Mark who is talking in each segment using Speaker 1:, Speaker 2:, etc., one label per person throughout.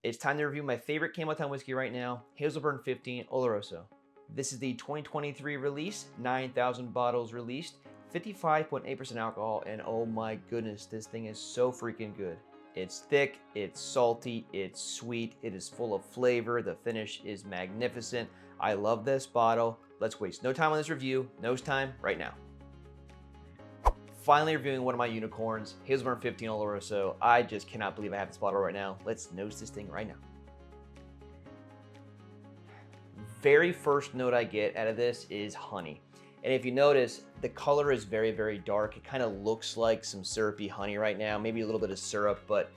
Speaker 1: It's time to review my favorite Campbeltown whiskey right now, Hazelburn 15 Oloroso. This is the 2023 release, 9,000 bottles released, 55.8% alcohol, and oh my goodness, this thing is so freaking good. It's thick, it's salty, it's sweet, it is full of flavor, the finish is magnificent. I love this bottle. Let's waste no time on this review, nose time right now. Finally reviewing one of my unicorns, Hazelburn 15 Oloroso. I just cannot believe I have this bottle right now. Let's nose this thing right now. Very first note I get out of this is honey. And if you notice, the color is very, very dark. It kind of looks like some syrupy honey right now, maybe a little bit of syrup, but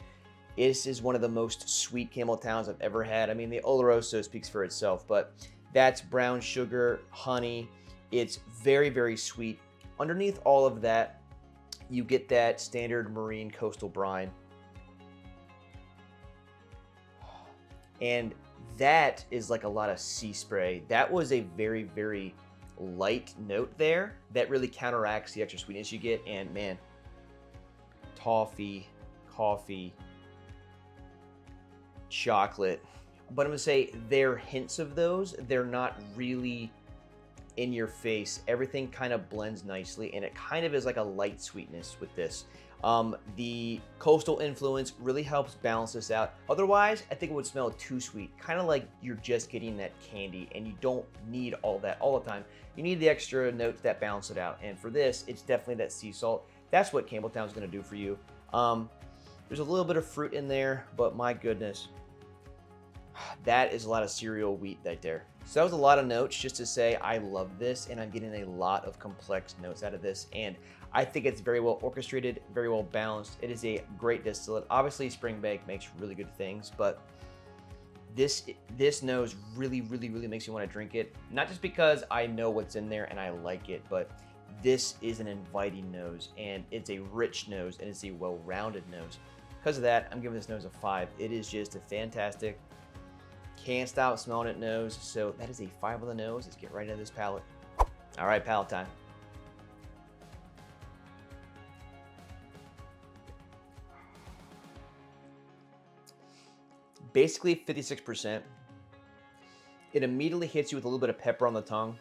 Speaker 1: this is one of the most sweet Campbelltowns I've ever had. I mean, the Oloroso speaks for itself, but that's brown sugar, honey. It's very, very sweet. Underneath all of that, you get that standard marine coastal brine. And that is like a lot of sea spray. That was a very, very light note there that really counteracts the extra sweetness you get. And man, toffee, coffee, chocolate. But I'm gonna say there are hints of those. They're not really in your face. Everything kind of blends nicely, and it kind of is like a light sweetness with this. The coastal influence really helps balance this out. Otherwise, I think it would smell too sweet, kind of like you're just getting that candy, and you don't need all that all the time. You need the extra notes that balance it out, and for this, it's definitely that sea salt. That's what Campbelltown's gonna do for you. There's a little bit of fruit in there, but my goodness, that is a lot of cereal wheat right there. So that was a lot of notes just to say I love this, and I'm getting a lot of complex notes out of this, and I think it's very well orchestrated, very well balanced. It is a great distillate. Obviously, Springbank makes really good things, but this nose really, really, really makes me want to drink it. Not just because I know what's in there and I like it, but this is an inviting nose, and it's a rich nose, and it's a well-rounded nose. Because of that, I'm giving this nose a 5. It is just a fantastic, can't stop smelling it nose. So that is a 5 on the nose. Let's get right into this palate. All right, palate time. Basically 56%. It immediately hits you with a little bit of pepper on the tongue,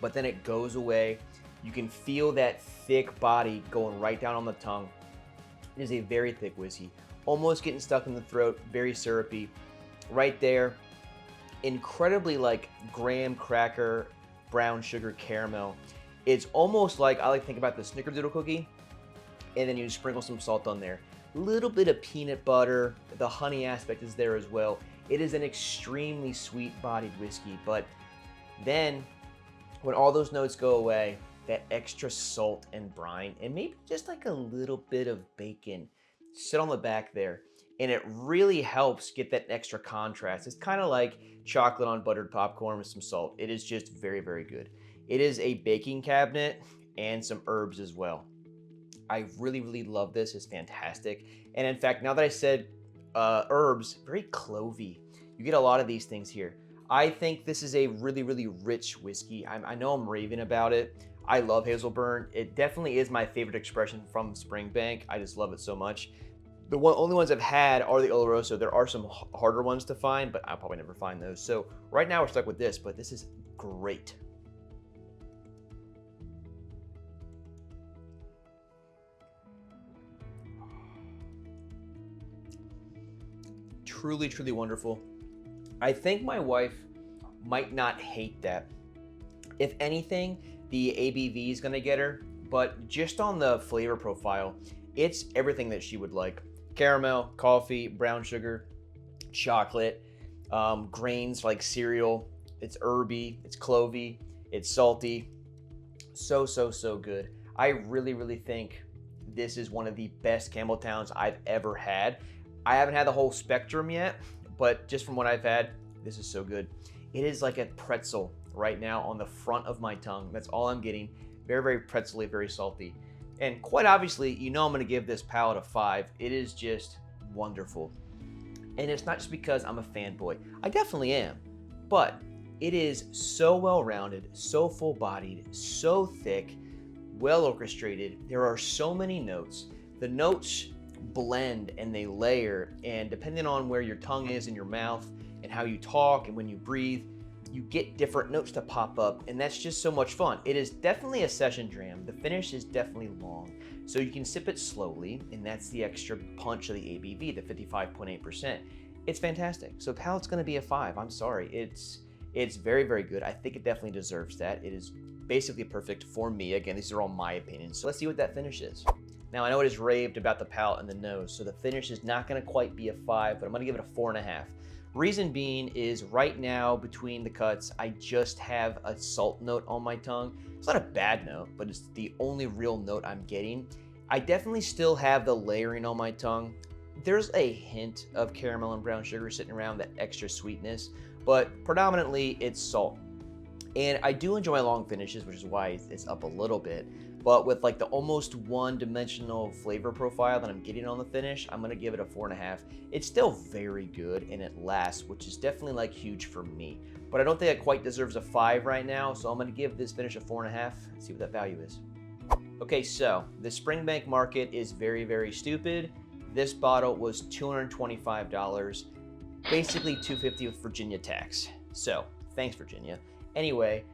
Speaker 1: but then it goes away. You can feel that thick body going right down on the tongue. It is a very thick whiskey, almost getting stuck in the throat, very syrupy. Right there, incredibly like graham cracker, brown sugar caramel. It's almost like, I like to think about the snickerdoodle cookie, and then you sprinkle some salt on there. Little bit of peanut butter, the honey aspect is there as well. It is an extremely sweet bodied whiskey, but then when all those notes go away, that extra salt and brine, and maybe just like a little bit of bacon sit on the back there, and it really helps get that extra contrast. It's kind of like chocolate on buttered popcorn with some salt. It is just very, very good. It is a baking cabinet and some herbs as well. I really, really love this. It's fantastic. And in fact, now that I said herbs, very clovey. You get a lot of these things here. I think this is a really, really rich whiskey. I know I'm raving about it. I love Hazelburn. It definitely is my favorite expression from Springbank. I just love it so much. The only ones I've had are the Oloroso. There are some harder ones to find, but I'll probably never find those. So right now we're stuck with this, but this is great. Truly, truly wonderful. I think my wife might not hate that. If anything, the ABV is gonna get her, but just on the flavor profile, it's everything that she would like. Caramel, coffee, brown sugar, chocolate, grains like cereal. It's herby, it's clovey, it's salty. So, so, so good. I really, really think this is one of the best Campbelltowns I've ever had. I haven't had the whole spectrum yet, but just from what I've had, this is so good. It is like a pretzel right now on the front of my tongue. That's all I'm getting. Very, very pretzely, very salty. And quite obviously, you know I'm gonna give this palate a 5. It is just wonderful. And it's not just because I'm a fanboy. I definitely am. But it is so well-rounded, so full-bodied, so thick, well orchestrated. There are so many notes. The notes blend and they layer, and depending on where your tongue is in your mouth and how you talk and when you breathe, you get different notes to pop up, and that's just so much fun. It is definitely a session dram. The finish is definitely long, so you can sip it slowly, and that's the extra punch of the ABV, the 55.8%. It's fantastic. So palate's gonna be a 5. I'm sorry. It's very, very good. I think it definitely deserves that. It is basically perfect for me. Again, these are all my opinions. So let's see what that finish is. Now, I know it is raved about the palate and the nose, so the finish is not gonna quite be a 5, but I'm gonna give it a 4.5. Reason being is right now between the cuts, I just have a salt note on my tongue. It's not a bad note, but it's the only real note I'm getting. I definitely still have the layering on my tongue. There's a hint of caramel and brown sugar sitting around, that extra sweetness, but predominantly it's salt. And I do enjoy long finishes, which is why it's up a little bit. But with like the almost one-dimensional flavor profile that I'm getting on the finish, I'm gonna give it a 4.5. It's still very good and it lasts, which is definitely like huge for me. But I don't think it quite deserves a 5 right now, so I'm gonna give this finish a 4.5. Let's see what that value is. Okay, so the Springbank market is very, very stupid. This bottle was $225, basically $250 with Virginia tax. So thanks, Virginia. Anyway,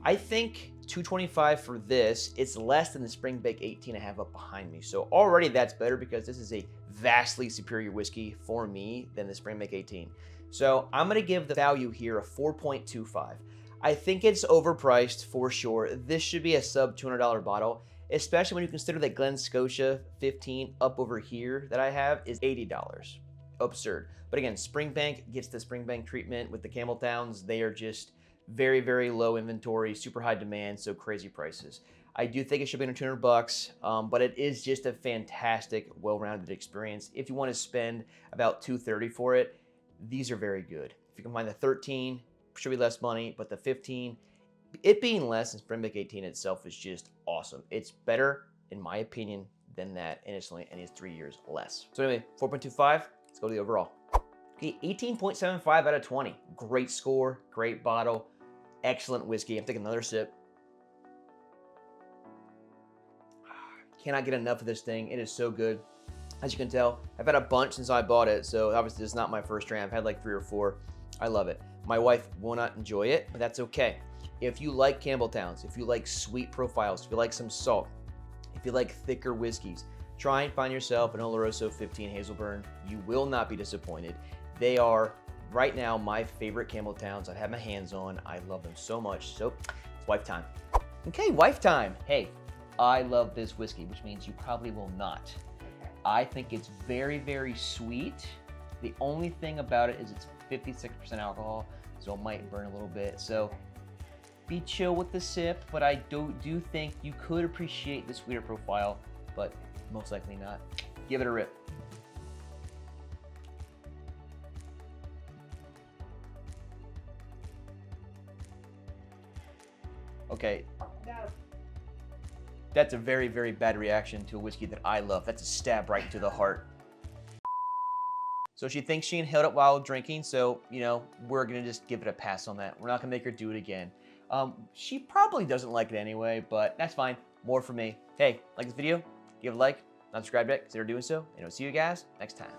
Speaker 1: I think $225 for this, it's less than the Springbank 18 I have up behind me. So already that's better because this is a vastly superior whiskey for me than the Springbank 18. So I'm gonna give the value here a 4.25. I think it's overpriced for sure. This should be a sub $200 bottle, especially when you consider that Glen Scotia 15 up over here that I have is $80. Absurd. But again, Springbank gets the Springbank treatment with the Campbeltowns. They are just very, very low inventory, super high demand, so crazy prices. I do think it should be under $200, but it is just a fantastic, well-rounded experience. If you want to spend about $230 for it, these are very good. If you can find the 13, should be less money, but the 15, it being less than Springbank 18 itself is just awesome. It's better, in my opinion, than that, and it's 3 years less. So anyway, 4.25, let's go to the overall. Okay, 18.75 out of 20. Great score, great bottle, excellent whiskey. I'm taking another sip. Cannot get enough of this thing. It is so good. As you can tell, I've had a bunch since I bought it, so obviously it's not my first dram. I've had like 3 or 4. I love it. My wife will not enjoy it, but that's okay. If you like Campbelltowns, if you like sweet profiles, if you like some salt, if you like thicker whiskeys, try and find yourself an Oloroso 15 Hazelburn. You will not be disappointed. They are, right now, my favorite Campbelltowns. I've had my hands on. I love them so much. So, it's wife time. Okay, wife time. Hey, I love this whiskey, which means you probably will not. I think it's very, very sweet. The only thing about it is it's 56% alcohol, so it might burn a little bit. So, be chill with the sip, but I do think you could appreciate the sweeter profile, but most likely not. Give it a rip. Okay, that's a very, very bad reaction to a whiskey that I love. That's a stab right into the heart. So she thinks she inhaled it while drinking, so, you know, we're gonna just give it a pass on that. We're not gonna make her do it again. She probably doesn't like it anyway, but that's fine. More for me. Hey, like this video, give it a like, not subscribed yet, consider doing so, and I'll see you guys next time.